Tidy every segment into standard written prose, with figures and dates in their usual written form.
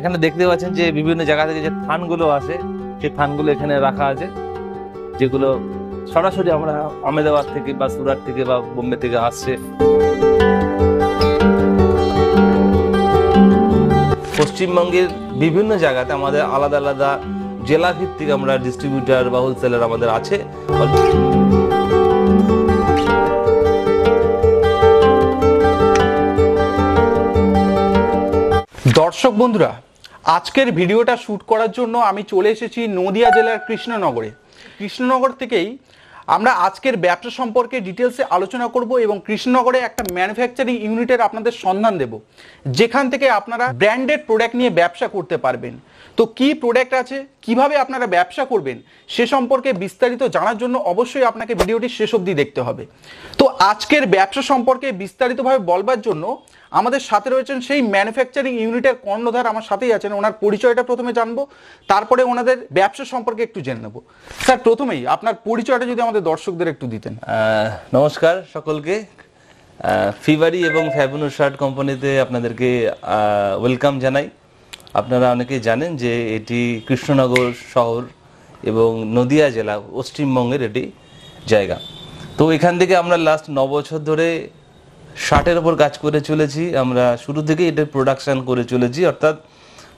এখানে দেখতে পাচ্ছেন যে বিভিন্ন জায়গা থেকে যে থানগুলো আসে, সেই থানগুলো এখানে রাখা আছে, যেগুলো সরাসরি আমরা আহমেদাবাদ থেকে বা সুরাট থেকে বা বোম্বে থেকে আসছে। পশ্চিমবঙ্গের বিভিন্ন জায়গাতে আমাদের আলাদা আলাদা জেলা ভিত্তিক আমরা ডিস্ট্রিবিউটার বা হোলসেলার আমাদের আছে। দর্শক বন্ধুরা, আজকের ভিডিওটা শ্যুট করার জন্য আমি চলে এসেছি নদিয়া জেলার কৃষ্ণনগরে। কৃষ্ণনগর থেকেই আমরা আজকের ব্যবসা সম্পর্কে ডিটেলসে আলোচনা করব এবং কৃষ্ণনগরে একটা ম্যানুফ্যাকচারিং ইউনিটের আপনাদের সন্ধান দেব, যেখান থেকে আপনারা ব্র্যান্ডেড প্রোডাক্ট নিয়ে ব্যবসা করতে পারবেন। তো কি প্রোডাক্ট আছে, কিভাবে আপনারা ব্যবসা করবেন, সে সম্পর্কে বিস্তারিত জানার জন্য অবশ্যই আপনাকে ভিডিওটি শেষ অবধি দেখতে হবে। তো আজকের ব্যবসা সম্পর্কে বিস্তারিতভাবে বলবার জন্য আমাদের সাথে রয়েছেন সেই ম্যানুফ্যাকচারিং ইউনিটের কর্ণধার, আমার সাথেই আছেন। ওনার পরিচয়টা প্রথমে জানবো, তারপরে ওনাদের ব্যবসা সম্পর্কে একটু জেনে নেবো। স্যার, প্রথমেই আপনার পরিচয়টা যদি আমাদের দর্শকদের একটু দিতেন। নমস্কার সকলকে। ফিভারি এবং ফ্যাবুনো শার্ট কোম্পানিতে আপনাদেরকে ওয়েলকাম জানাই। আপনারা অনেকেই জানেন যে এটি কৃষ্ণনগর শহর এবং নদিয়া জেলা পশ্চিমবঙ্গের এটি জায়গা। তো এখান থেকে আমরা লাস্ট 9 বছর ধরে শার্টের ওপর কাজ করে চলেছি। আমরা শুরু থেকে এটা প্রোডাকশন করে চলেছি, অর্থাৎ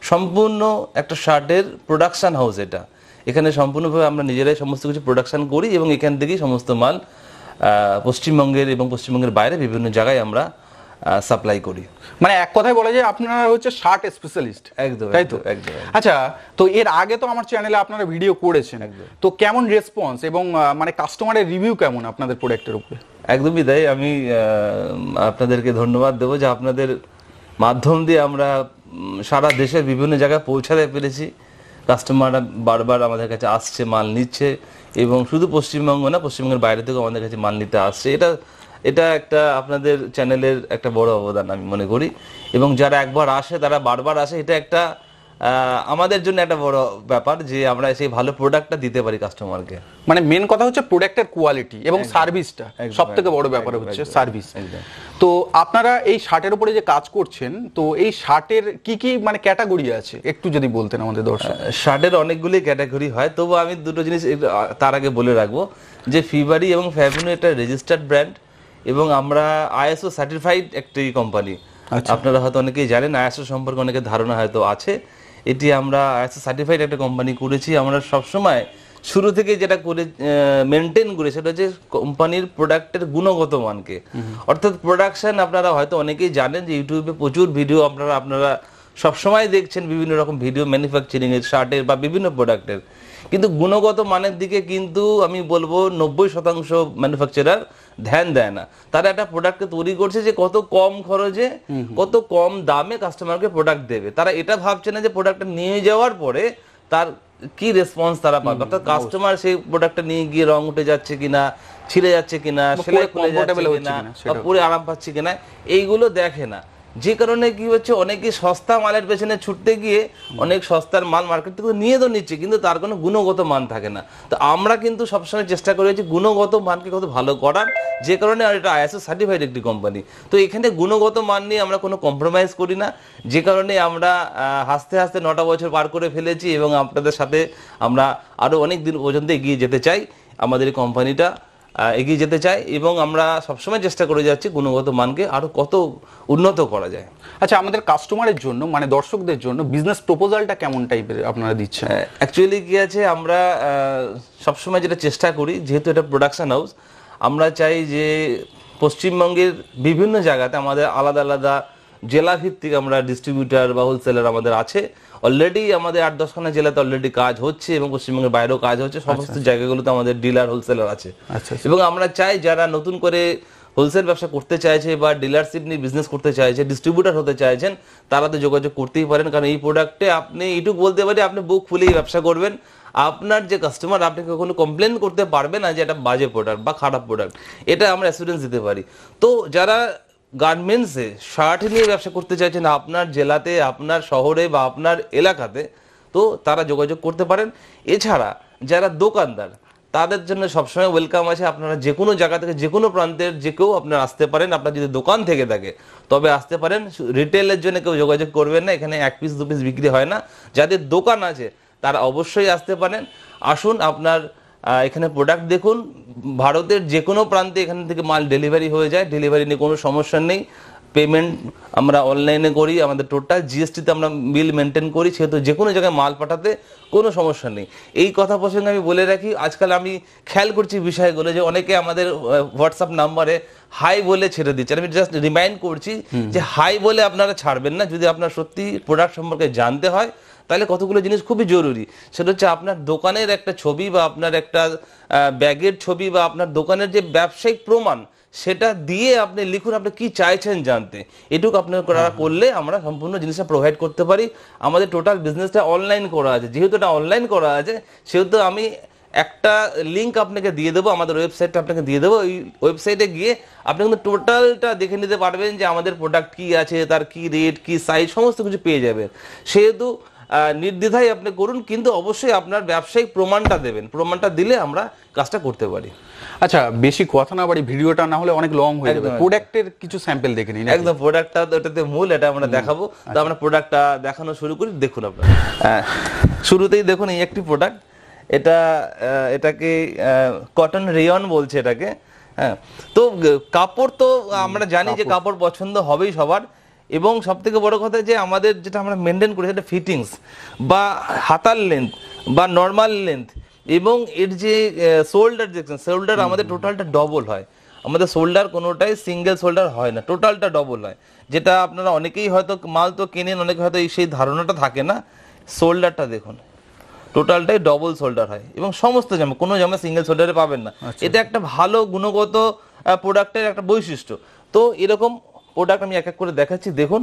সম্পূর্ণ একটা শার্টের প্রোডাকশন হাউস এটা। এখানে সম্পূর্ণভাবে আমরা নিজেরাই সমস্ত কিছু প্রোডাকশন করি এবং এখান থেকেই সমস্ত মাল পশ্চিমবঙ্গের এবং পশ্চিমবঙ্গের বাইরে বিভিন্ন জায়গায় আমরা সাপ্লাই করি। মানে এক কথায় বলা যায় আপনারা হচ্ছে শার্ট স্পেশালিস্ট। একদম, তাই তো? একদম। আচ্ছা, তো এর আগে তো আমার চ্যানেলে আপনারা ভিডিও করেছেন, তো কেমন রেসপন্স এবং মানে কাস্টমারের রিভিউ কেমন আপনাদের প্রোডাক্টের উপরে? একদমই তাই। আমি আপনাদেরকে ধন্যবাদ দেবো যে আপনাদের মাধ্যম দিয়ে আমরা সারা দেশের বিভিন্ন জায়গায় পৌঁছাতে পেরেছি। কাস্টমাররা বারবার আমাদের কাছে আসছে, মাল নিচ্ছে, এবং শুধু পশ্চিমবঙ্গ না, পশ্চিমবঙ্গের বাইরে থেকেও আমাদের কাছে মাল নিতে আসছে। এটা একটা আপনাদের চ্যানেলের একটা বড় অবদান আমি মনে করি, এবং যারা একবার আসে তারা বারবার আসে। এটা একটা আমাদের জন্য একটা বড় ব্যাপার যে আমরা সেই ভালো প্রোডাক্টটা দিতে পারি কাস্টমারকে। মানে মেন কথা হচ্ছে প্রোডাক্টের কোয়ালিটি এবং সার্ভিসটা, সবথেকে বড় ব্যাপার হচ্ছে সার্ভিস। তো আপনারা এই শার্টের উপরে যে কাজ করছেন, তো এই শার্টের কি কি মানে ক্যাটাগরি আছে একটু যদি বলতেন আমাদের দর্শক। শার্টের অনেকগুলি ক্যাটাগরি হয়, তবু আমি দুটো জিনিস তার আগে বলে রাখবো যে ফিভারি এবং ফ্যাবুনো একটা রেজিস্টার্ড ব্র্যান্ড এবং আমরা আইএসও সার্টিফাইড একটি কোম্পানি। আপনারা হয়তো অনেকেই জানেন, আইএসও সম্পর্কে অনেকের ধারণা হয়তো আছে। এটি আমরা আইএসও সার্টিফাইড একটা কোম্পানি করেছি। আমরা সবসময় শুরু থেকে যেটা করে মেনটেন করি সেটা হচ্ছে কোম্পানির প্রোডাক্টের গুণগত মানকে, অর্থাৎ প্রোডাকশন। আপনারা হয়তো অনেকেই জানেন যে ইউটিউবে প্রচুর ভিডিও আপনারা সবসময় দেখছেন, বিভিন্ন রকম ভিডিও ম্যানুফ্যাকচারিং এর, শার্টের বা বিভিন্ন প্রোডাক্টের, কিন্তু গুণগত মানের দিকে কিন্তু আমি বলবো 90% ম্যানুফ্যাকচারার ধ্যান দেয় না। তারা একটা প্রোডাক্টকে তৈরি করছে যে কত কম খরচে, কত কম দামে কাস্টমারকে প্রোডাক্ট দেবে। তারা এটা ভাবছে না যে প্রোডাক্টটা নিয়ে যাওয়ার পরে তার কি রেসপন্স তারা পাবে, অর্থাৎ কাস্টমার সেই প্রোডাক্টটা নিয়ে গিয়ে রং উঠে যাচ্ছে কিনা, ছিঁড়ে যাচ্ছে কিনা, সেলাই খুলে যাচ্ছে কিনা, পুরো আরাম পাচ্ছে কিনা, এইগুলো দেখে না। যে কারণে কি হচ্ছে, অনেকে সস্তা মালের পেছনে ছুটতে গিয়ে অনেক সস্তার মাল মার্কেট থেকে নিয়ে তো নিচ্ছে, কিন্তু তার কোনো গুণগত মান থাকে না। তো আমরা কিন্তু সবসময় চেষ্টা করেছি গুণগত মানকে কত ভালো করার, যে কারণে এটা আইএসও সার্টিফাইড একটি কোম্পানি। তো এখানে গুণগত মান নিয়ে আমরা কোনো কম্প্রোমাইজ করি না, যে কারণে আমরা হাসতে হাসতে 9টা বছর পার করে ফেলেছি এবং আপনাদের সাথে আমরা আরও অনেক দিন পর্যন্ত এগিয়ে যেতে চাই। আমাদের এই কোম্পানিটা এগিয়ে যেতে চাই এবং আমরা সবসময় চেষ্টা করে যাচ্ছি গুণগত মানকে আরো কত উন্নত করা যায়। আচ্ছা, আমাদের কাস্টমারের জন্য মানে দর্শকদের জন্য বিজনেস প্রপোজালটা কেমন টাইপের আপনারা দিচ্ছেন? অ্যাকচুয়ালি কি আছে, আমরা সবসময় যেটা চেষ্টা করি, যেহেতু এটা প্রোডাকশন হাউস, আমরা চাই যে পশ্চিমবঙ্গের বিভিন্ন জায়গাতে আমাদের আলাদা আলাদা জেলা ভিত্তিক আমরা ডিস্ট্রিবিউটার বা হোলসেলার আমাদের আছে। অলরেডি আমাদের 8-10খানা জেলাতে অলরেডি কাজ হচ্ছে এবং পশ্চিমবঙ্গের বাইরেও কাজ হচ্ছে। সমস্ত জায়গাগুলোতে আমাদের ডিলার হোলসেলার আছে। এবং আমরা চাই যারা নতুন করে হোলসেল ব্যবসা করতে চাইছে বা ডিলারশিপ নিয়ে বিজনেস করতে চাইছে, ডিস্ট্রিবিউটার হতে চাইছেন, তারা তো যোগাযোগ করতেই পারেন। কারণ এই প্রোডাক্টে আপনি এইটুকু বলতে পারি, আপনি বুক ফুলেই ব্যবসা করবেন। আপনার যে কাস্টমার, আপনি কখনো কমপ্লেন করতে পারবে না যে এটা বাজে প্রোডাক্ট বা খারাপ প্রোডাক্ট, এটা আমরা অ্যাসুরেন্স দিতে পারি। তো যারা গার্মেন্টসে শার্ট নিয়ে ব্যবসা করতে চাইছেন আপনার জেলাতে, আপনার শহরে বা আপনার এলাকাতে, তো তারা যোগাযোগ করতে পারেন। এছাড়া যারা দোকানদার, তাদের জন্য সবসময় ওয়েলকাম আছে। আপনারা যে কোনো জায়গা থেকে যে কোনো প্রান্তের যে কেউ আপনারা আসতে পারেন। আপনার যদি দোকান থেকে থাকে তবে আসতে পারেন, রিটেলের জন্য কেউ যোগাযোগ করবেন না, এখানে 1 পিস 2 পিস বিক্রি হয় না। যাদের দোকান আছে তারা অবশ্যই আসতে পারেন। আসুন, আপনার এখানে প্রোডাক্ট দেখুন, ভারতের যে কোনো প্রান্তে এখান থেকে মাল ডেলিভারি হয়ে যায়, ডেলিভারি নিয়ে কোনো সমস্যা নেই। পেমেন্ট আমরা অনলাইনে করি, আমাদের টোটাল জিএসটিতে আমরা বিল মেনটেন করি, সেহেতু যে কোনো জায়গায় মাল পাঠাতে কোনো সমস্যা নেই। এই কথা প্রসঙ্গে আমি বলে রাখি, আজকাল আমি খেয়াল করছি বিষয়গুলো যে অনেকে আমাদের হোয়াটসঅ্যাপ নাম্বারে হাই বলে ছেড়ে দিচ্ছে। আমি জাস্ট রিমাইন্ড করছি যে হাই বলে আপনারা ছাড়বেন না। যদি আপনার সত্যি প্রোডাক্ট সম্পর্কে জানতে হয় তাহলে কতগুলো জিনিস খুবই জরুরি। সেটা হচ্ছে আপনার দোকানের একটা ছবি বা আপনার একটা ব্যাগের ছবি বা আপনার দোকানের যে ব্যবসায়িক প্রমাণ, সেটা দিয়ে আপনি লিখুন আপনি কি চাইছেন জানতে। এটুকু আপনার করলে আমরা সম্পূর্ণ জিনিসটা প্রোভাইড করতে পারি। আমাদের টোটাল বিজনেসটা অনলাইন করা আছে, যেহেতু এটা অনলাইন করা আছে সেহেতু আমি একটা লিঙ্ক আপনাকে দিয়ে দেবো, আমাদের ওয়েবসাইটটা আপনাকে দিয়ে দেবো। ওই ওয়েবসাইটে গিয়ে আপনি কিন্তু টোটালটা দেখে নিতে পারবেন যে আমাদের প্রোডাক্ট কি আছে, তার কি রেট, কি সাইজ, সমস্ত কিছু পেয়ে যাবেন। সেহেতু নির্দ্বিধায় আপনি করুন, কিন্তু অবশ্যই আপনার ব্যবসায়িক প্রমাণটা দেবেন। প্রমাণটা দিলে আমরা কাজটা করতে পারি। আচ্ছা, বেশি কথা না বাড়ি, ভিডিওটা না হলে অনেক লং হয়ে যাবে। প্রোডাক্টের কিছু স্যাম্পল দেখে নিন। একদম, প্রোডাক্টটা ওটাতে মূল, এটা আমরা দেখাবো। তো আমরা প্রোডাক্টটা দেখানো শুরু করি। দেখুন আপনারা শুরুতেই দেখুন এই একটি প্রোডাক্ট, এটাকে কটন রেয়ন বলছে এটাকে। হ্যাঁ, তো কাপড় তো আমরা জানি যে কাপড় পছন্দ হবেই সবার, এবং সব থেকে বড় কথা যে আমাদের যেটা আমরা মেনটেন করি সেটা ফিটিংস বা হাতার লেন্থ বা নর্মাল লেন্থ, এবং এর যে শোল্ডার দেখছেন, শোল্ডার আমাদের টোটালটা ডবল হয়। আমাদের শোল্ডার কোনোটাই সিঙ্গেল শোল্ডার হয় না, টোটালটা ডবল হয়। যেটা আপনারা অনেকেই হয়তো মাল তো কেনেন, অনেকে হয়তো সেই ধারণাটা থাকে না। শোল্ডারটা দেখুন, টোটালটাই ডবল শোল্ডার হয়, এবং সমস্ত জামা, কোনো জামা সিঙ্গেল শোল্ডারে পাবেন না। এটা একটা ভালো গুণগত প্রোডাক্টের একটা বৈশিষ্ট্য। তো এরকম প্রোডাক্ট আমি এক এক করে দেখাচ্ছি। দেখুন,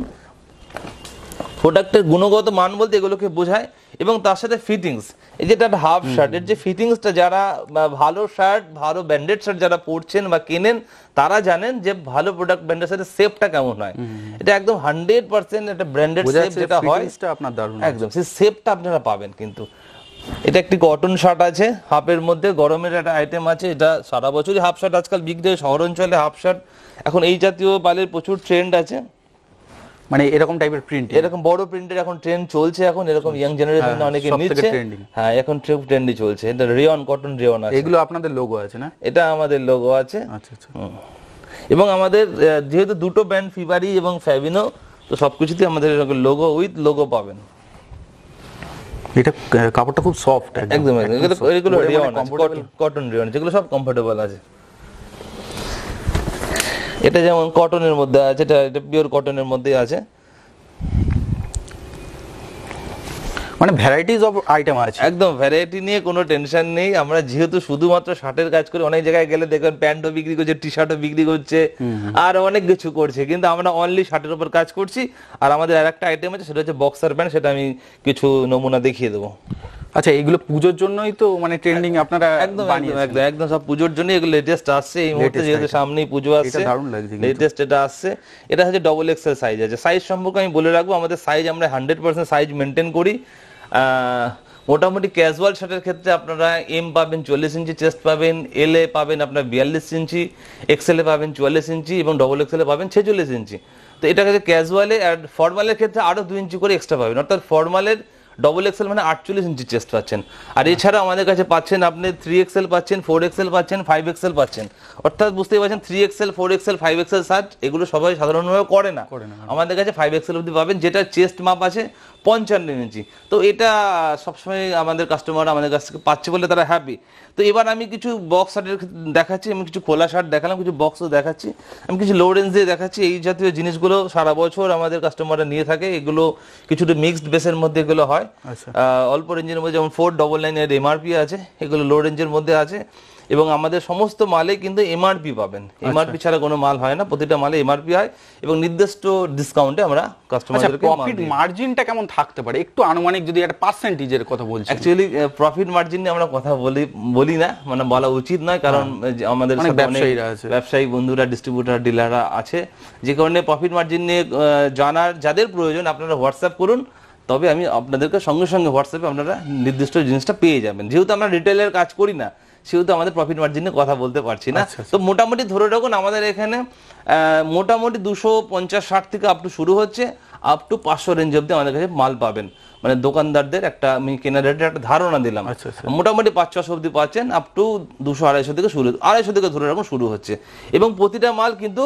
প্রোডাক্টের গুণগত মান বলতে এগুলোকে বোঝায়, এবং তার সাথে ফিটিংস। এই যেটা হাফ শার্ট, এর যে ফিটিংসটা, যারা ভালো শার্ট, ভালো ব্র্যান্ডেড শার্ট যারা পরছেন বা কেনেন তারা জানেন যে ভালো প্রোডাক্ট ব্র্যান্ডের সাথে সেফটা কেমন হয়। এটা একদম 100% একটা ব্র্যান্ডেড সেফ যেটা হয়, আপনার দারুণ একদম সেই সেফটা আপনারা পাবেন। কিন্তু এটা একটি কটন শার্ট আছে, হাফের মধ্যে গরমের একটা আইটেম আছে। এটা সারা বছরই হাফ শার্ট আজকাল বিক্রি হয় শহর অঞ্চলে। হাফ শার্ট এখন এই জাতীয় পালের প্রচুর ট্রেন্ড আছে, মানে এরকম টাইপের প্রিন্ট, এরকম বড় প্রিন্টের এখন ট্রেন্ড চলছে। এখন এরকম ইয়াং জেনারেশন অনেকে নিচ্ছে। হ্যাঁ, এখন ট্রেন্ডই চলছে। এটা রেয়ন, কটন রেয়ন আছে। এগুলো আপনাদের লোগো আছে না? এটা আমাদের লোগো আছে। আচ্ছা আচ্ছা। এবং আমাদের যেহেতু দুটো ব্র্যান্ড, ফিবারি এবং ফ্যাবিনো, তো সবকিছুতে আমাদের লোগো উইথ লোগো পাবেন। এটা কাপড়টা খুব সফট, একদম। এগুলো রেয়ন, কটন রেয়ন, যেগুলো সব কমফোর্টেবল আছে। এটা যেমন কটনের মধ্যে আছে, এটা পিওর কটনের মধ্যে আছে। মানে ভ্যারাইটিজ অফ আইটেম আছে, একদম ভ্যারাইটি নিয়ে কোনো টেনশন নেই। আমরা যেহেতু শুধুমাত্র শার্টের কাজ করি, অনেক জায়গায় গেলে দেখবেন প্যান্টও বিক্রি করছে, টি শার্টও বিক্রি করছে, আর অনেক কিছু করছে, কিন্তু আমরা অনলি শার্টের উপর কাজ করছি। আর আমাদের আর একটা আইটেম আছে, সেটা হচ্ছে বক্সার প্যান্ট, সেটা আমি কিছু নমুনা দেখিয়ে দেবো। আচ্ছা, এগুলো পুজোর জন্যই তো মানে ট্রেন্ডিং আপনারা? একদম একদম একদম সব পুজোর জন্য এগুলো লেটেস্ট আসছে এই মুহূর্তে, যেহেতু সামনেই পুজো আসছে। দারুণ লাগছে লেটেস্ট এটা আসছে। এটা হচ্ছে ডবল এক্সেল সাইজ আছে। সাইজ সম্পর্কে আমি বলে রাখবো, আমাদের সাইজ আমরা 100% সাইজ মেনটেন করি। মোটামুটি ক্যাজুয়াল শার্টের ক্ষেত্রে আপনারা এম পাবেন 40 ইঞ্চি, চেস্ট পাবেন এল এ পাবেন আপনার 42 ইঞ্চি, এক্সেল এ পাবেন 44 ইঞ্চি, এবং ডবল এক্সেল এ পাবেন 46 ইঞ্চি। তো এটা হচ্ছে ক্যাজুয়ালে। আর ফর্মালের ক্ষেত্রে আরো 2 ইঞ্চি করে এক্সট্রা পাবেন, অর্থাৎ ফর্মালের ডবল এক্সেল মানে 48 ইঞ্চি চেস্ট পাচ্ছেন। আর এছাড়া আমাদের কাছে পাচ্ছেন আপনি 3XL পাচ্ছেন, 4XL পাচ্ছেন, 5XL পাচ্ছেন। অর্থাৎ বুঝতেই পারছেন 3XL, 4XL, 5XL শার্ট এগুলো সবাই সাধারণভাবে করে না। আমাদের কাছে 5XL অবধি পাবেন, যেটা চেস্ট মাপ আছে 55 ইঞ্চি। তো এটা সবসময় আমাদের কাস্টমার আমাদের কাছ থেকে পাচ্ছে বলে তারা হ্যাপি। তো এবার আমি কিছু বক্স শার্টের দেখাচ্ছি, আমি কিছু খোলা শার্ট দেখালাম, কিছু বক্সও দেখাচ্ছি, আমি কিছু লো রেঞ্জ দিয়ে দেখাচ্ছি। এই জাতীয় জিনিসগুলো সারা বছর আমাদের কাস্টমাররা নিয়ে থাকে। এগুলো কিছুটা মিক্সড বেসের মধ্যে এগুলো হয়। অল্প রেঞ্জের মধ্যে যেমন 499 এর এমআরপি আছে, এগুলো লো রেঞ্জের মধ্যে আছে। এবং আমাদের সমস্ত মালে কিন্তু এমআরপি পাবেন, এমআরপি ছাড়া কোনো মাল হয় না, প্রতিটা মালে এমআরপি হয়, এবং নির্দিষ্ট ডিসকাউন্টে আমরা কাস্টমারদেরকে। প্রফিট মার্জিনটা কেমন থাকতে পারে একটু আনুমানিক যদি একটা পার্সেন্টেজের কথা বলছি? অ্যাকচুয়ালি প্রফিট মার্জিন নিয়ে আমরা কথা বলি না, মানে বলা উচিত নয়, কারণ আমাদের ব্যবসায়ী বন্ধুরা, ডিস্ট্রিবিউটার, ডিলাররা আছে, যে কারণে প্রফিট মার্জিন নিয়ে জানার যাদের প্রয়োজন আপনারা হোয়াটসঅ্যাপ করুন, তবে আমি আপনাদেরকে সঙ্গে সঙ্গে হোয়াটসঅ্যাপে আপনারা নির্দিষ্ট জিনিসটা পেয়ে যাবেন। যেহেতু আমরা রিটেলের কাজ করি না, সেহেতু আমাদের প্রফিট মার্জিনে কথা বলতে পারছি না। তো মোটামুটি ধরে রাখুন আমাদের এখানে মোটামুটি 250-60 থেকে আপ টু শুরু হচ্ছে, আপ টু 500 রেঞ্জ অব্দি আমাদের কাছে মাল পাবেন। মানে দোকানদারদের একটা আমি কেনার রেটের একটা ধারণা দিলাম। মোটামুটি 500-600 অব্দি পাচ্ছেন, আপ টু 200-250 থেকে শুরু, 250 থেকে ধরে রাখুন শুরু হচ্ছে। এবং প্রতিটা মাল কিন্তু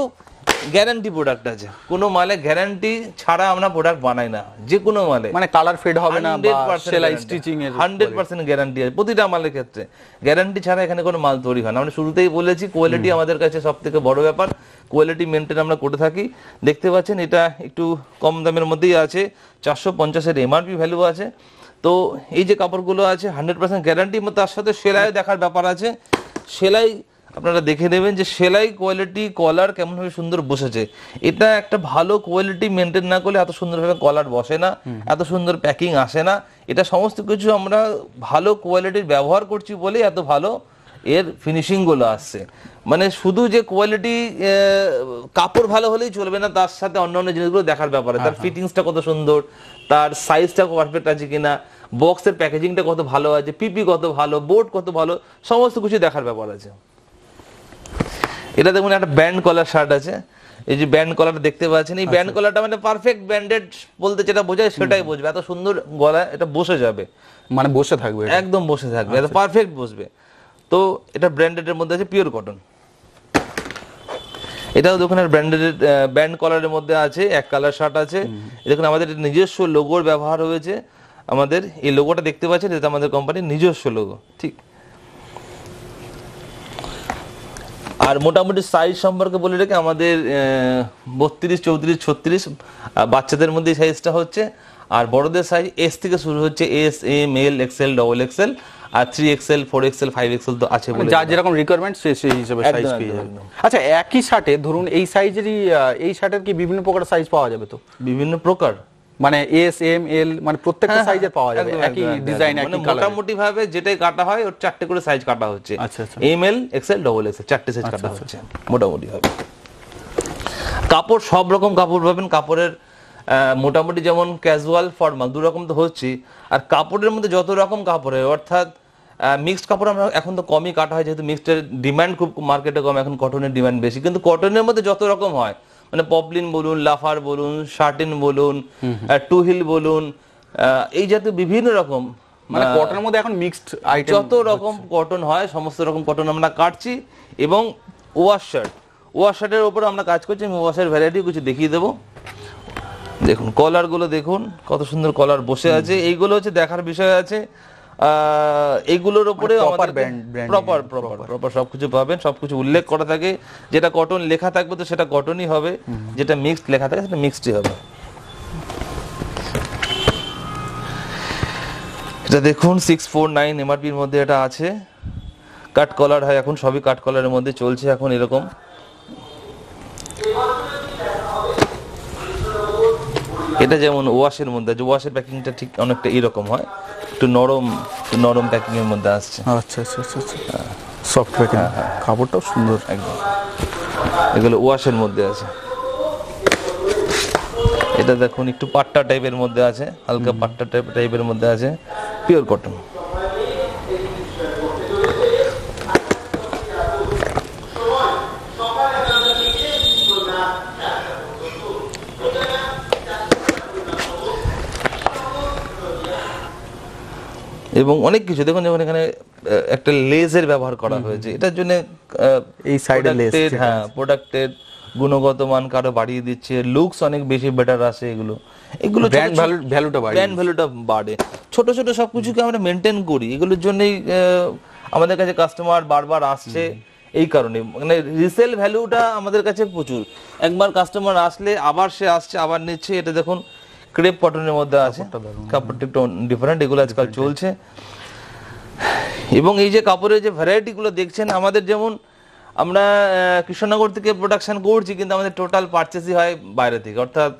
গ্যারান্টি প্রোডাক্ট আছে, কোনো মালে গ্যারান্টি ছাড়া আমরা প্রোডাক্ট বানাই না। যে কোনো মালে মানে কালার ফেড হবে না বা সেলাই স্টিচিং এর 100% গ্যারান্টি আছে প্রতিটা মালের ক্ষেত্রে। গ্যারান্টি ছাড়া এখানে কোনো মাল তৈরি হয় না। আমরা শুরুতেই বলেছি কোয়ালিটি আমাদের কাছে সবথেকে বড় ব্যাপার, কোয়ালিটি মেনটেন আমরা করে থাকি। দেখতে পাচ্ছেন এটা একটু কম দামের মধ্যেই আছে, 450 এর এমআরপি ভ্যালু আছে। তো এই যে কাপড়গুলো আছে 100% গ্যারান্টি, তার সাথে সেলাই দেখার ব্যাপার আছে। সেলাই আপনারা দেখে নেবেন যে সেলাই কোয়ালিটি, কলার কেমনভাবে সুন্দর বসেছে। এটা একটা ভালো কোয়ালিটি মেনটেন না করলে এত সুন্দরভাবে কলার বসে না, এত সুন্দর প্যাকিং আসে না। এটা সমস্ত কিছু আমরা ভালো কোয়ালিটির ব্যবহার করছি বলে এত ভালো এর ফিনিশিং গুলো আসছে। মানে শুধু যে কোয়ালিটি কাপড় ভালো হলেই চলবে না, তার সাথে অন্যান্য জিনিসগুলো দেখার ব্যাপারে, তার ফিটিংসটা কত সুন্দর, তার সাইজটা পারফেক্ট আছে কিনা, বক্সের প্যাকেজিংটা কত ভালো আছে, পিপি কত ভালো, বোর্ড কত ভালো, সমস্ত কিছু দেখার ব্যাপার আছে। এটা দেখুন একটা ব্যান্ড কলার শার্ট আছে, এই যে ব্যান্ড কলারটা দেখতে পাচ্ছেন, এই ব্যান্ড কলারটা মানে পারফেক্ট ব্যান্ডেড বলতে যেটা বোঝায় সেটাই বুঝবে। এত সুন্দর গলা এটা বসে যাবে, মানে বসে থাকবে, একদম বসে থাকবে, এত পারফেক্ট বসবে। তো এটা ব্র্যান্ডেড এর মধ্যে আছে, পিওর কটন। এটাও দেখুন ব্র্যান্ডেড ব্যান্ড কলারের মধ্যে আছে, এক কালার শার্ট আছে। দেখুন আমাদের নিজস্ব লোগোর ব্যবহার হয়েছে। আমাদের এই লোগোটা দেখতে পাচ্ছেন, এটা আমাদের কোম্পানির নিজস্ব লোগো, ঠিক। আর মোটামুটি সাইজ সম্পর্কে বলে রেখে আমাদের 32, 34, 36 বাচ্চাদের মধ্যে এই সাইজটা হচ্ছে। আর বড়দের সাইজ এস থেকে শুরু হচ্ছে, এস, এম, এল, এক্সেল, ডবল এক্সেল, আর 3XL, 4XL, 5XL তো আছে বলে যার যেরকম রিকোয়ারমেন্ট সেই হিসেবে সাইজ পেয়ে যাবে। আচ্ছা, একই শার্টে ধরুন এই সাইজেরই এই শার্টের কি বিভিন্ন প্রকার সাইজ পাওয়া যাবে? তো বিভিন্ন প্রকার মানে এস, এম, এল মানে প্রত্যেকটা সাইজের পাওয়া যাবে, একই ডিজাইন, একই কালার। মোটামুটি ভাবে যেটাই কাটা হয় ওর 4টে করে সাইজ কাটা হচ্ছে। এম, এল, এক্সেল, ডবল এক্সেল 4টে সাইজ কাটা হচ্ছে মোটামুটি ভাবে। কাপড় সব রকম কাপড় পাবেন। কাপড়ের মোটামুটি যেমন ক্যাজুয়াল, ফর্মাল দু রকম তো হচ্ছে। আর কাপড়ের মধ্যে যত রকম কাপড়ের, অর্থাৎ মিক্সড কাপড় আমরা এখন তো কমই কাটা হয়, যেহেতু মিক্সডের ডিমান্ড খুব মার্কেটে কম, এখন কটনের ডিমান্ড বেশি। কিন্তু কটনের মধ্যে যত রকম হয়, মানে পপলিন বলুন, লাফার বলুন, শার্টিন বলুন, টু হিল বলুন, এই জাতীয় বিভিন্ন রকম, মানে কটনের মধ্যে এখন মিক্সড আইটেম যত রকম কটন হয় সমস্ত রকম কটন আমরা কাটছি। এবং ওয়াশ শার্টের উপর আমরা কাজ করছি। আমি ওয়াশের ভ্যারাইটি কিছু দেখিয়ে দেবো। দেখুন কলার গুলো দেখুন কত সুন্দর কলার বসে আছে। এইগুলো হচ্ছে দেখার বিষয় আছে। এইগুলোর উপরে প্রপার সবকিছু পাবেন, সবকিছু উল্লেখ করা থাকে। যেটা কটন লেখা থাকবে তো সেটা কটনই হবে, যেটা মিক্সড লেখা থাকে সেটা মিক্সডই হবে। এটা দেখুন 649 এমআরপির মধ্যে এটা আছে। কাট কলার হয়, এখন সবই কাট কলারের মধ্যে চলছে এখন এরকম। এটা যেমন ওয়াশের মধ্যে আছে, ওয়াশের প্যাকিংটা ঠিক অনেকটা এরকম হয়, একটু নরম প্যাকিং এর মধ্যে আসছে। আচ্ছা, সফট প্যাকিং, কাপড়টাও সুন্দর একদম। এগুলো ওয়াশের মধ্যে আছে। এটা দেখুন একটু পাট্টা টাইপের মধ্যে আছে, হালকা পাট্টা টাইপের মধ্যে আছে, পিওর কটন। এবং অনেক কিছু দেখুন, যেমন এখানে একটা লেজের ব্যবহার করা হয়েছে, এটার জন্য এই সাইডে লেজ, হ্যাঁ, প্রোডাক্টের গুণগত মান কারো বাড়িয়ে দিচ্ছে, লুকস অনেক বেশি বেটার আসে। এগুলো ব্র্যান্ড ভ্যালুটা বাড়ে। ছোট ছোট সবকিছুকে আমরা মেনটেন করি, এগুলোর জন্যই আমাদের কাছে কাস্টমার বারবার আসছে। এই কারণে মানে রিসেল ভ্যালুটা আমাদের কাছে প্রচুর। একবার কাস্টমার আসলে আবার সে আসছে, আবার নিচ্ছে। এটা দেখুন ক্রেপ কটনের মধ্যে আছে, কাপড়টা একটু ডিফারেন্ট, এগুলো আজকাল চলছে। এবং এই যে কাপড়ের যে ভ্যারাইটি গুলো দেখছেন, আমাদের যেমন আমরা কৃষ্ণনগর থেকে প্রোডাকশন করছি, কিন্তু আমাদের টোটাল পারচেসই হয় বাইরে থেকে, অর্থাৎ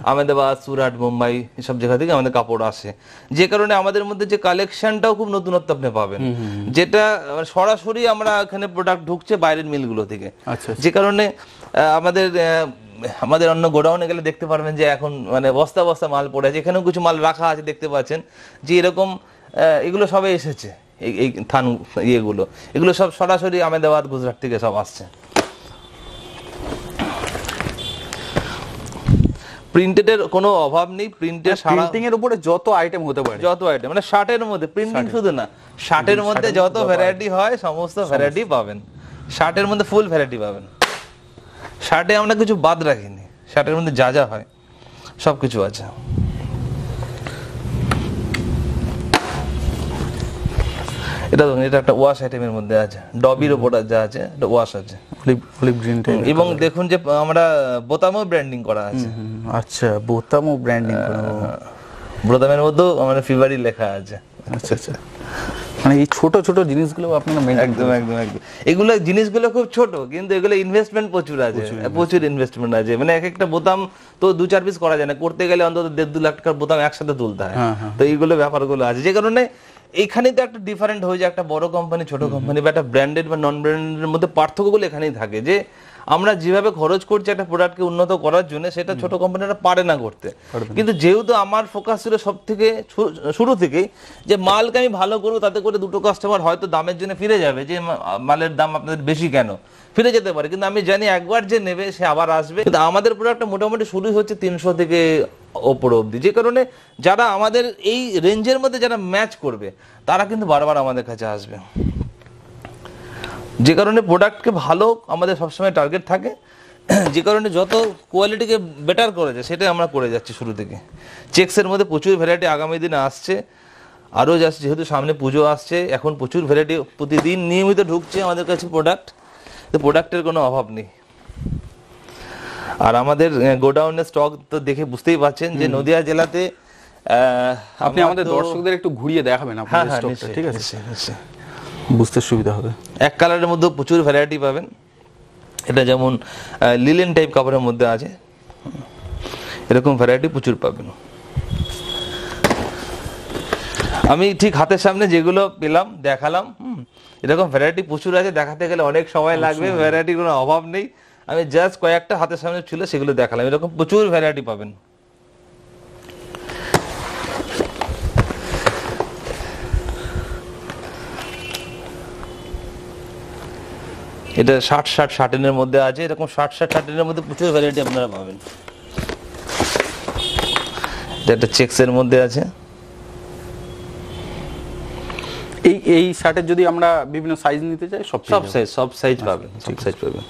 আহমেদাবাদ, সুরাট, মুম্বাই এসব জায়গা থেকে আমাদের কাপড় আসে। যে কারণে আমাদের মধ্যে যে কালেকশনটাও খুব নতুনত্ব আপনি পাবেন, যেটা সরাসরি আমরা এখানে প্রোডাক্ট ঢুকছে বাইরের মিলগুলো থেকে। যে কারণে আমাদের অন্য গোডাউনে গেলে দেখতে পারবেন যে এখন মানে বস্তা বস্তা মাল পড়ে আছে। এখানেও কিছু মাল রাখা আছে, দেখতে পাচ্ছেন যে এরকম এগুলো সবে এসেছে। এই থান ইয়েগুলো, এগুলো সব সরাসরি আহমেদাবাদ গুজরাট থেকে সব আসছে। প্রিন্টেডের কোনো অভাব নেই, প্রিন্টের প্রিন্টিং এর উপরে যত আইটেম হতে পারে, যত আইটেম মানে শার্টের মধ্যে প্রিন্টিং শুধু না, শার্টের মধ্যে যত ভ্যারাইটি হয় সমস্ত ভ্যারাইটি পাবেন, শার্টের মধ্যে ফুল ভ্যারাইটি পাবেন। শার্টে আমরা কিছু বাদ রাখিনি, শার্টের মধ্যে যা যা হয় সব কিছু আছে। এটা দেখুন, এটা একটা ওয়াশ আইটেমের মধ্যে আছে, ডবির ওপর যা আছে এটা ওয়াশ আছে, অলিভ গ্রিন টাইপ। এবং দেখুন যে আমরা বোতামও ব্র্যান্ডিং করা আছে। আচ্ছা, বোতামও ব্র্যান্ডিং করা, বোতামের মধ্যেও আমাদের ফিভারি লেখা আছে। আচ্ছা আচ্ছা, মানে এই ছোট ছোট জিনিসগুলো আপনারা একদম একদম একদম, এগুলো জিনিসগুলো খুব ছোট কিন্তু এগুলো ইনভেস্টমেন্ট প্রচুর আছে, প্রচুর ইনভেস্টমেন্ট আছে। মানে এক একটা বোতাম তো 2-4 পিস করা যায় না, করতে গেলে অন্তত 1.5-2 লাখ টাকার বোতাম একসাথে তুলতে হয়। তো এইগুলো ব্যাপারগুলো আছে, যে কারণে এইখানে তো একটা ডিফারেন্ট হয়ে যায়, একটা বড় কোম্পানি ছোট কোম্পানি বা একটা ব্র্যান্ডেড বা নন ব্র্যান্ডের মধ্যে পার্থক্যগুলো এখানেই থাকে, যে আমরা যেভাবে খরচ করছি একটা প্রোডাক্টকে উন্নত করার জন্য, সেটা ছোট কোম্পানিরা পারে না করতে। কিন্তু যেহেতু আমার ফোকাস ছিল সব থেকে শুরু থেকেই যে মালকে আমি ভালো করবো, তাতে করে দুটো কাস্টমার হয়তো দামের জন্য ফিরে যাবে, যে মালের দাম আপনাদের বেশি কেন, ফিরে যেতে পারে, কিন্তু আমি জানি একবার যে নেবে সে আবার আসবে। কিন্তু আমাদের প্রোডাক্টটা মোটামুটি শুরু হচ্ছে 300 থেকে ওপরে অবধি, যে কারণে যারা আমাদের এই রেঞ্জের মধ্যে যারা ম্যাচ করবে তারা কিন্তু বারবার আমাদের কাছে আসবে, যে কারণে প্রোডাক্টকে ভালো আমাদের সবসময় টার্গেট থাকে, যে কারণে যত কোয়ালিটিকে বেটার করা যায় সেটাই আমরা করে যাচ্ছি শুরু থেকে। চেক্সের মধ্যে প্রচুর ভ্যারাইটি আগামী দিনে আসছে, আরও যাচ্ছে, যেহেতু সামনে পুজো আসছে, এখন প্রচুর ভ্যারাইটি প্রতিদিন নিয়মিত ঢুকছে আমাদের কাছে প্রোডাক্ট, তো প্রোডাক্টের কোনো অভাব নেই। আর আমাদের গোডাউনের স্টক তো দেখে বুঝতেই পারছেন যে নদিয়া জেলাতে আপনি আমাদের দর্শকদের একটু ঘুরিয়ে দেখাবেন আপনাদের স্টকটা, ঠিক আছে? নিশ্চয়ই, বুঝতে সুবিধা হবে। এক কালারের মধ্যে প্রচুর ভ্যারাইটি পাবেন, এটা যেমন লিলেন টাইপ কাপড়ের মধ্যে আছে, এরকম ভ্যারাইটি প্রচুর পাবেন। আমি ঠিক হাতের সামনে যেগুলো পেলাম দেখালাম, এরকম ভ্যারাইটি প্রচুর আছে, দেখাতে গেলে অনেক সময় লাগবে, ভ্যারাইটির কোনো অভাব নেই। আমি জাস্ট কয়েকটা হাতের সামনে ছিল সেগুলো দেখালাম, এরকম প্রচুর ভ্যারাইটি পাবেন। এটা 60-60 শার্টেনের মধ্যে আছে, এরকম 60-60 শার্টেনের মধ্যে প্রচুর ভ্যারাইটি আপনারা পাবেন। এটা চেক্সের মধ্যে আছে। এই শার্টের যদি আমরা বিভিন্ন সাইজ নিতে চাই, সব সাইজ পাবেন, সব সাইজ পাবেন।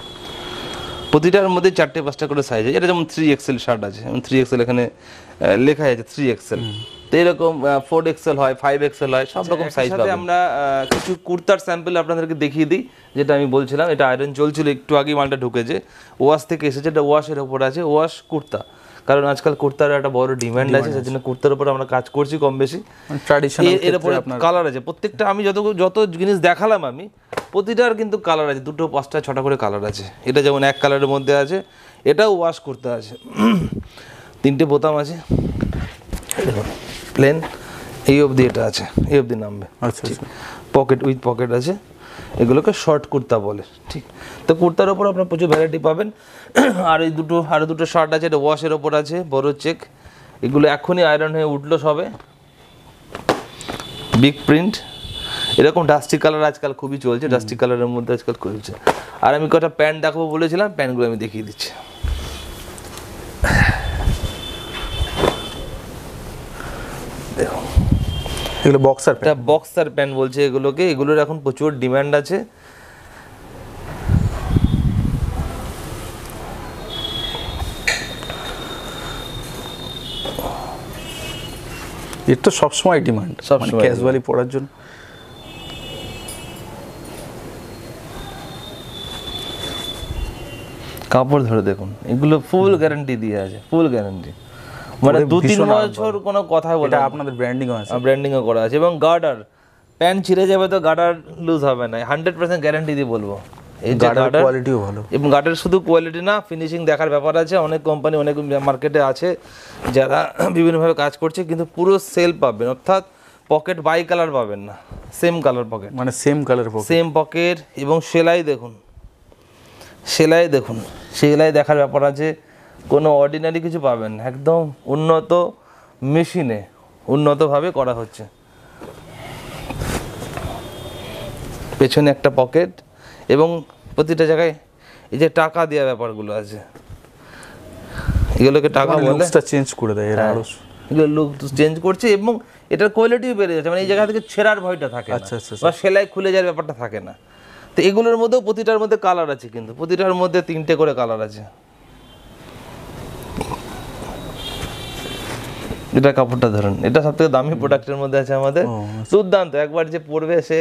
প্রতিটার মধ্যে 4-5টা করে সাইজ আছে। এটা যেমন 3XL শার্ট আছে, যেমন 3XL এখানে লেখা আছে 3XL, তো এরকম 4XL হয়, 5XL হয়, সব রকম সাইজ পাবেন। আমরা কিছু কুর্তার স্যাম্পল আপনাদেরকে দেখিয়ে দিই, যেটা আমি বলছিলাম, এটা আয়রন চলছিল, একটু আগে মালটা ঢুকেছে, ওয়াশ থেকে এসেছে, এটা ওয়াশের ওপর আছে, ওয়াশ কুর্তা, কারণ আজকাল কুর্তার একটা বড় ডিমান্ড আছে, সেজন্য কুর্তার উপর আমরা কাজ করছি কম বেশি। ট্র্যাডিশনাল এর উপরে কালার আছে প্রত্যেকটা, আমি যত জিনিস দেখালাম আমি প্রতিটার কিন্তু কালার আছে, 2, 5, 6টা করে কালার আছে। এটা যেমন এক কালারের মধ্যে আছে, এটাও ওয়াশ করতে আছে, 3টে বোতাম আছে, প্লেন এই অবধি এটা আছে, এই অবধি নামবে। আচ্ছা, পকেট উইথ পকেট আছে, এগুলোকে শর্ট কুর্তা বলে, ঠিক। তো কুর্তার ওপর আপনার প্রচুর ভ্যারাইটি পাবেন। আর এই আরো দুটো শার্ট আছে, এটা ওয়াশের ওপর আছে, বড় চেক, এগুলো এখনই আয়রন হয়ে উঠলো সবে, বিগ প্রিন্ট, এরকম ডাস্টি কালার আজকাল খুবই চলছে, ডাস্টি কালারের মধ্যে আজকাল চলছে। আর আমি কটা প্যান্ট দেখাবো বলেছিলাম, প্যান্টগুলো আমি দেখিয়ে দিচ্ছি। দেখুন, এগুলো বক্সার, এটা বক্সার প্যান্ট বলছে এগুলোকে, এগুলোর এখন প্রচুর ডিমান্ড আছে। এর তো সবসময় ডিমান্ড, সবসময় ক্যাজুয়ালি পরার জন্য। কাপড় ধরে দেখুন, এগুলো ফুল গ্যারান্টি দিয়ে আছে, ফুল গ্যারান্টি, মানে 2-3 বছর কোনো কথা বলে। এটা আপনাদের ব্র্যান্ডিংও আছে, ব্র্যান্ডিংও করা আছে, এবং গার্ডার, প্যান্ট ছিঁড়ে যাবে তো গার্ডার লুজ হবে না, 100% গ্যারান্টি দিয়ে বলবো। এই যে গার্ডার কোয়ালিটিও ভালো, এবং গার্ডার শুধু কোয়ালিটি না, ফিনিশিং দেখার ব্যাপার আছে। অনেক কোম্পানি অনেক মার্কেটে আছে যারা বিভিন্নভাবে কাজ করছে, কিন্তু পুরো সেল পাবেন, অর্থাৎ পকেট বাই কালার পাবেন না, সেম কালার পকেট, মানে same colour pocket, same pocket. এবং সেলাই দেখুন, সেলাই দেখুন, সেলাই দেখার ব্যাপার আছে, কোনো অর্ডিনারি কিছু পাবেন না, একদম উন্নত মেশিনে উন্নতভাবে করা হচ্ছে। পেছনে একটা পকেট, এবং প্রতিটা জায়গায় এই যে টাকা দেওয়া ব্যাপারগুলো আছে, এগুলোকে টাকা বলে, লুকসটা চেঞ্জ করে দেয় এরা, আরো এগুলো লুক চেঞ্জ করছে এবং এটার কোয়ালিটিও বেড়ে যাচ্ছে, মানে এই জায়গা থেকে ছেঁড়ার ভয়টা থাকে না, আচ্ছা, আচ্ছা, বা সেলাই খুলে যাওয়ার ব্যাপারটা থাকে না। তো এগুলোর মধ্যেও প্রতিটার মধ্যে কালার আছে, কিন্তু প্রতিটার মধ্যে 3টে করে কালার আছে। এটা কাপড়টা ধরুন, এটা সব থেকে দামি প্রোডাক্টের মধ্যে আছে আমাদের, দুর্দান্ত, একবার যে পরবে সে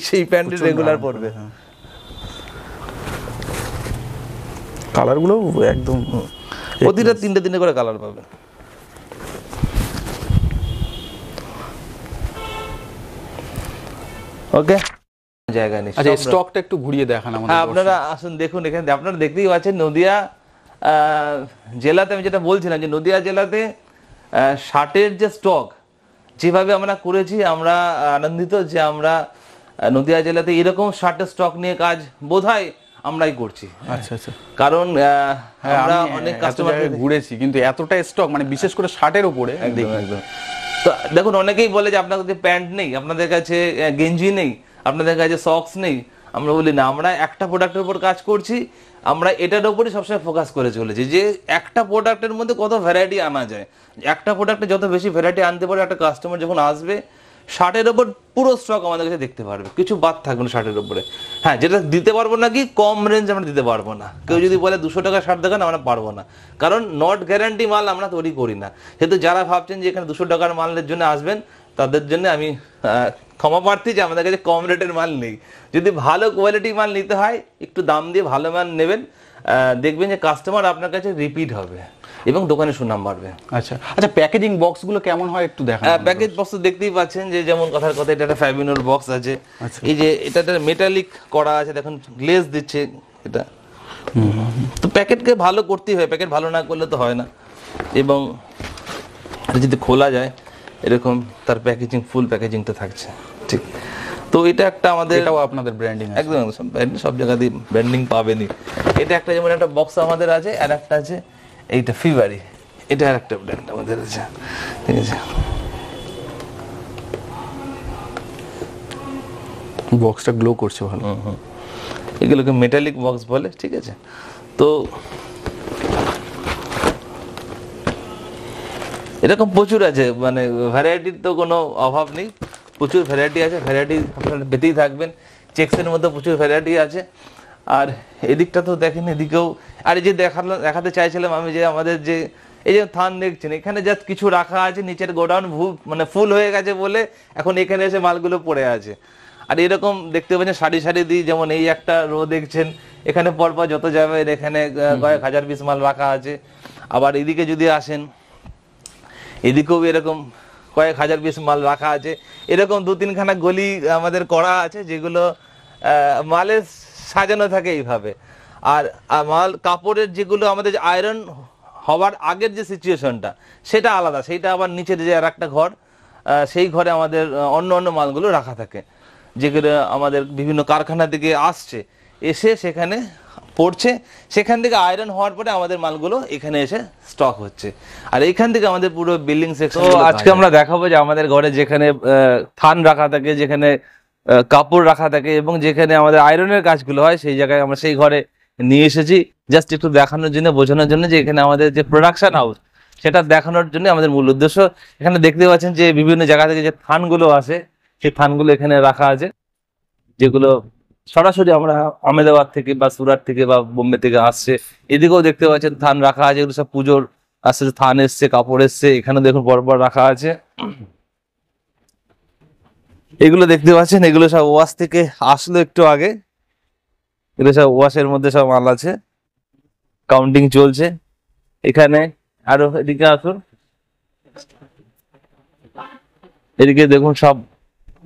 সেই প্যান্ট রেগুলার পরবে। কালারগুলো একদম প্রতিটা 3টে করে কালার পাবে। ওকে, জায়গা নেই। আচ্ছা, স্টকটা একটু ঘুরিয়ে দেখান আমাদের। হ্যাঁ, আপনারা আসুন, দেখুন, এখানে আপনারা দেখতেই পাচ্ছেন নদিয়া জেলাতে, আমি যেটা বলছিলাম যে নদিয়া জেলাতে শার্টের যে স্টক যেভাবে আমরা করেছি, আমরা আনন্দিত যে আমরা নদিয়া জেলাতে এরকম শার্টের স্টক নিয়ে কাজ বোধহয় আমরাই করছি। আচ্ছা আচ্ছা, কারণ আমরা অনেক কাস্টমার ঘুরেছি, কিন্তু এতটা স্টক, মানে বিশেষ করে শার্টের উপরে একদম। তো দেখুন, অনেকেই বলে যে আপনাদের কাছে প্যান্ট নেই, আপনাদের কাছে গেঞ্জি নেই, আপনাদের কাছে সক্স নেই। আমরা বলি না, আমরা একটা প্রোডাক্টের উপর কাজ করছি, আমরা এটার উপরই সবসময় ফোকাস করে চলেছি যে একটা প্রোডাক্টের মধ্যে কত ভ্যারাইটি আনা যায়। একটা প্রোডাক্টে যত বেশি ভ্যারাইটি আনতে পারে, একটা কাস্টমার যখন আসবে শার্টের ওপর পুরো স্টক আমাদের কাছে দেখতে পারবে, কিছু বাদ থাকবে না শার্টের উপরে। হ্যাঁ, যেটা দিতে পারবো না কি, কম রেঞ্জ আমরা দিতে পারবো না। কেউ যদি বলে 200 টাকা শার্ট দেখান, আমরা পারবো না, কারণ নট গ্যারান্টি মাল আমরা তৈরি করি না। সেহেতু যারা ভাবছেন যে এখানে 200 টাকার মালের জন্য আসবেন, তাদের জন্য আমি ক্ষমা প্রার্থী যে আমাদের কাছে কম রেটের মাল নেই। যদি ভালো কোয়ালিটি মাল নিতে হয়, একটু দাম দিয়ে ভালো মাল নেবেন, দেখবেন যে কাস্টমার আপনার কাছে রিপিট হবে এবং দোকানে সুনাম বাড়বে। আচ্ছা আচ্ছা, প্যাকেজিং বক্সগুলো কেমন হয় একটু দেখান। প্যাকেজ বক্স দেখতেই পাচ্ছেন যে যেমন কথার কথা, এটা একটা ফ্যাবিনোর বক্স আছে। এই যে এটা মেটালিক করা আছে, দেখুন গ্লেজ দিচ্ছে এটা। তো প্যাকেটকে ভালো করতেই হয়, প্যাকেট ভালো না করলে তো হয় না। এবং এটা যদি খোলা যায় এরকম, তার প্যাকেজিং ফুল প্যাকেজিংটা থাকছে, ঠিক। তো এটা একটা আমাদের, এটাও আপনাদের ব্র্যান্ডিং, একদম সব জায়গাতেই ব্র্যান্ডিং পাবেনই। এটা একটা, যেমন একটা বক্স আমাদের আছে, আর একটা আছে এইটা ফিবারি, এটা আর একটা ব্র্যান্ড আমাদের আছে, ঠিক আছে। বক্সটা গ্লো করছে ভালো। এগুলোকে মেটালিক বক্স বলে, ঠিক আছে। তো এরকম প্রচুর আছে, মানে ভ্যারাইটির তো কোনো অভাব নেই, প্রচুর ভ্যারাইটি আছে, ভ্যারাইটি আপনারা পেতেই থাকবেন। চেক্সের মধ্যে প্রচুর ভ্যারাইটি আছে। আর এদিকটা তো দেখেন, এদিকেও, আর এই যে দেখাতে চাইছিলাম আমি যে আমাদের যে এই যে থান দেখছেন, এখানে জাস্ট কিছু রাখা আছে, নিচের গোডাউন মানে ফুল হয়ে গেছে বলে এখন এখানে এসে মালগুলো পড়ে আছে। আর এরকম দেখতে পাচ্ছেন সারি সারি দিয়ে, যেমন এই একটা রো দেখছেন, এখানে পরপর যত যাবে এখানে কয়েক হাজার পিস মাল রাখা আছে। আবার এদিকে যদি আসেন, এদিকেও এরকম কয়েক হাজার পিস মাল রাখা আছে। এরকম 2-3খানা গলি আমাদের করা আছে, যেগুলো মালের সাজানো থাকে এইভাবে। আর মাল কাপড়ের যেগুলো আমাদের আয়রন হওয়ার আগের যে সিচুয়েশনটা, সেটা আলাদা, সেইটা আবার নিচের যে আর একটা ঘর, সেই ঘরে আমাদের অন্য অন্য মালগুলো রাখা থাকে, যেগুলো আমাদের বিভিন্ন কারখানা থেকে আসছে, এসে সেখানে পড়ছে, সেখান থেকে আয়রন হওয়ার পরে আমাদের মালগুলো এখানে এসে স্টক হচ্ছে। আর এইখান থেকে আমাদের পুরো বিল্ডিং সেকশন। তো আজকে আমরা দেখাবো যে আমাদের ঘরে যেখানে থান রাখা থাকে, যেখানে কাপড় রাখা থাকে, এবং যেখানে আমাদের আয়রনের কাজগুলো হয়, সেই জায়গায় আমরা সেই ঘরে নিয়ে এসেছি, জাস্ট একটু দেখানোর জন্য, বোঝানোর জন্য যে এখানে আমাদের যে প্রোডাকশন হাউস, সেটা দেখানোর জন্য আমাদের মূল উদ্দেশ্য। এখানে দেখতে পাচ্ছেন যে বিভিন্ন জায়গা থেকে যে থানগুলো আসে, সেই থানগুলো এখানে রাখা আছে, যেগুলো সরাসরি আমরা আহমেদাবাদ থেকে বা সুরাট থেকে বা বোম্বে থেকে আসছে। এদিকেও দেখতে পাচ্ছেন থান রাখা আছে, এগুলো সব পুজোর আসছে, থান এসছে, কাপড় এসছে, এখানে দেখুন পরপর রাখা আছে। এগুলো দেখতে পাচ্ছেন, এগুলো সব ওয়াশ থেকে আসলো একটু আগে, এগুলো সব ওয়াশের মধ্যে সব মাল আছে, কাউন্টিং চলছে এখানে। আরো এদিকে আসুন, এদিকে দেখুন সব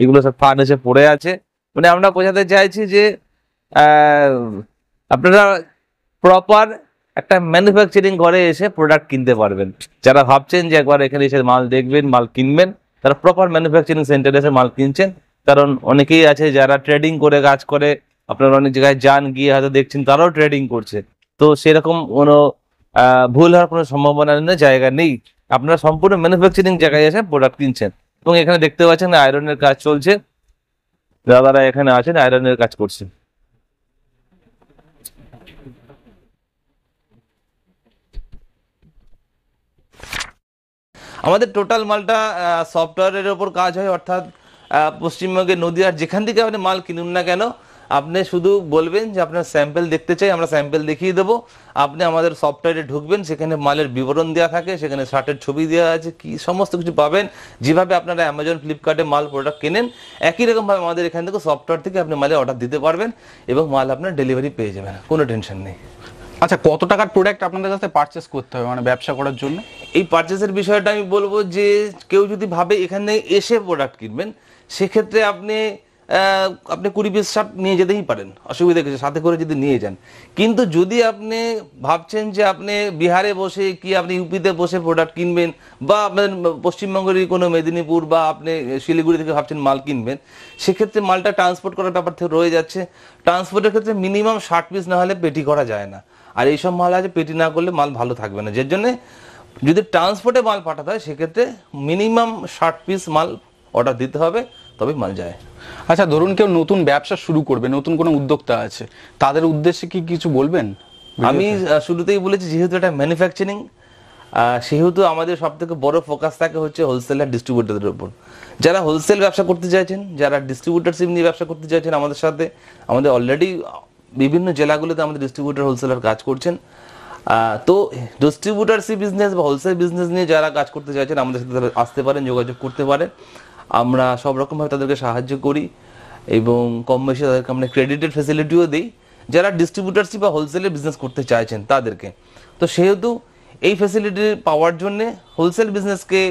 এগুলো সব থান এসে পড়ে আছে। মানে আমরা বোঝাতে চাইছি যে আপনারা প্রপার একটা ম্যানুফ্যাকচারিং ঘরে এসে প্রোডাক্ট কিনতে পারবেন। যারা ভাবছেন যে একবার এখানে এসে মাল দেখবেন, মাল কিনবেন, তারা প্রপার ম্যানুফ্যাকচারিং সেন্টারে এসে মাল কিনছেন। কারণ অনেকেই আছে যারা ট্রেডিং করে কাজ করে, আপনারা অনেক জায়গায় যান, গিয়ে হয়তো দেখছেন তারাও ট্রেডিং করছে। তো সেরকম কোনো ভুল হওয়ার কোনো সম্ভাবনা নেই, জায়গা নেই। আপনারা সম্পূর্ণ ম্যানুফ্যাকচারিং জায়গায় এসে প্রোডাক্ট কিনছেন। এবং এখানে দেখতে পাচ্ছেন আয়রনের কাজ চলছে, দাদারা এখানে আছেন, আয়রনের কাজ করছেন। আমাদের টোটাল মালটা সফটওয়্যারের ওপর কাজ হয়, অর্থাৎ পশ্চিমবঙ্গের নদীয়ার যেখান থেকে আপনি মাল কিনুন না কেন, আপনি শুধু বলবেন যে আপনার স্যাম্পল দেখতে চাই, আমরা স্যাম্পল দেখিয়ে দেবো। আপনি আমাদের সফটওয়্যারে ঢুকবেন, সেখানে মালের বিবরণ দেওয়া থাকে, সেখানে শার্টের ছবি দেওয়া আছে, কি সমস্ত কিছু পাবেন। যেভাবে আপনারা অ্যামাজন ফ্লিপকার্টে মাল প্রোডাক্ট কেনেন, একই রকমভাবে আমাদের এখান থেকে সফটওয়্যার থেকে আপনি মালের অর্ডার দিতে পারবেন এবং মাল আপনার ডেলিভারি পেয়ে যাবেন, কোনো টেনশন নেই। আচ্ছা, কত টাকার প্রোডাক্ট আপনাদের কাছে পারচেস করতে হবে মানে ব্যবসা করার জন্য? এই পারচেসের বিষয়টা আমি বলবো যে কেউ যদি ভাবে এখানে এসে প্রোডাক্ট কিনবেন, সেক্ষেত্রে আপনি 20 পিস শার্ট নিয়ে যেতেই পারেন, অসুবিধা কিছু, সাথে করে যদি নিয়ে যান। কিন্তু যদি আপনি ভাবছেন যে আপনি বিহারে বসে কি আপনি ইউপিতে বসে প্রোডাক্ট কিনবেন, বা আপনার পশ্চিমবঙ্গের কোনো মেদিনীপুর বা আপনি শিলিগুড়ি থেকে ভাবছেন মাল কিনবেন, সেক্ষেত্রে মালটা ট্রান্সপোর্ট করার ব্যাপার থেকে রয়ে যাচ্ছে। ট্রান্সপোর্টের ক্ষেত্রে মিনিমাম 60 পিস না হলে পেটি করা যায় না, আর এইসব মাল আছে পেটি না করলে মাল ভালো থাকবে না। যার জন্য যদি ট্রান্সপোর্টে মাল পাঠাতে হয়, সেক্ষেত্রে মিনিমাম 60 পিস মাল অর্ডার দিতে হবে, তবে মাল যায়। আচ্ছা, ধরুন কেউ নতুন ব্যবসা শুরু করবে, নতুন কোনো উদ্যোক্তা আছে, তাদের উদ্দেশ্যে কি কিছু বলবেন? আমি শুরুতেই বলেছি, যেহেতু এটা ম্যানুফ্যাকচারিং, সেহেতু আমাদের সব থেকে বড় ফোকাস থাকে হচ্ছে হোলসেল আর ডিস্ট্রিবিউটরদের উপর। যারা হোলসেল ব্যবসা করতে চাইছেন, যারা ডিস্ট্রিবিউটারশিপ নিয়ে ব্যবসা করতে চাইছেন আমাদের সাথে, আমাদের অলরেডি বিভিন্ন জেলাগুলোতে আমাদের ডিস্ট্রিবিউটার হোলসেলার কাজ করছেন। তো ডিস্ট্রিবিউটারশিপ বিজনেস বা হোলসেল বিজনেস নিয়ে যারা কাজ করতে চাইছেন আমাদের সাথে আসতে পারেন, যোগাযোগ করতে পারেন। আমরা সব রকমভাবে তাদেরকে সাহায্য করি এবং কম বেশি তাদেরকে আমরা ক্রেডিটেড ফেসিলিটিও দিই যারা ডিস্ট্রিবিউটারশিপ বা হোলসেলে বিজনেস করতে চাইছেন তাদেরকে। তো সেহেতু এই ফেসিলিটি পাওয়ার জন্য, হোলসেল বিজনেসকে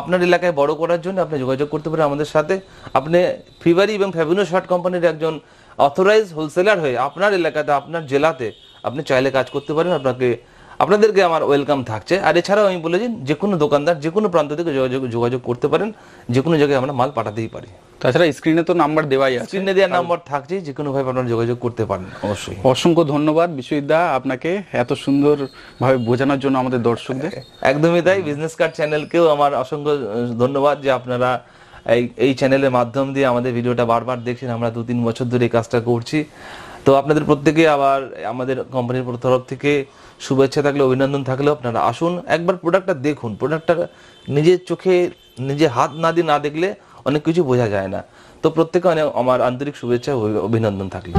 আপনার এলাকায় বড় করার জন্য আপনি যোগাযোগ করতে পারেন আমাদের সাথে। আপনি ফিবারি এবং ফ্যাবিনো শার্ট কোম্পানির একজন অথরাইজ হোলসেলার হয়ে আপনার এলাকাতে, আপনার জেলাতে আপনি চাইলে কাজ করতে পারেন। আপনাদেরকে আমার ওয়েলকাম থাকছে। আর এছাড়াও আমি বলেছি, যে কোনো দোকানদার যে কোনো প্রান্ত থেকে যোগাযোগ করতে পারেন, যে কোনো জায়গায় আমরা মাল পাঠাতেই পারি। তাছাড়া স্ক্রিনে তো নাম্বার দেওয়াই আছে, স্ক্রিনে দেওয়ার নাম্বার থাকছে, যে কোনো ভাবে আপনারা যোগাযোগ করতে পারেন অবশ্যই। অসংখ্য ধন্যবাদ বিশ্বজিৎদা আপনাকে এত সুন্দরভাবে বোঝানোর জন্য আমাদের দর্শকদের। একদমই তাই। বিজনেস কার্ড চ্যানেলকেও আমার অসংখ্য ধন্যবাদ যে আপনারা এই চ্যানেলের মাধ্যম দিয়ে আমাদের ভিডিওটা বারবার দেখছেন। আমরা 2-3 বছর ধরে এই কাজটা করছি। তো আপনাদের প্রত্যেকে আবার আমাদের কোম্পানির তরফ থেকে শুভেচ্ছা থাকলে, অভিনন্দন থাকলেও আপনারা আসুন, একবার প্রোডাক্টটা দেখুন। প্রোডাক্টটা নিজের চোখে, নিজে হাত না দিয়ে না দেখলে অনেক কিছু বোঝা যায় না। তো প্রত্যেকে আমার আন্তরিক শুভেচ্ছা, অভিনন্দন থাকলে।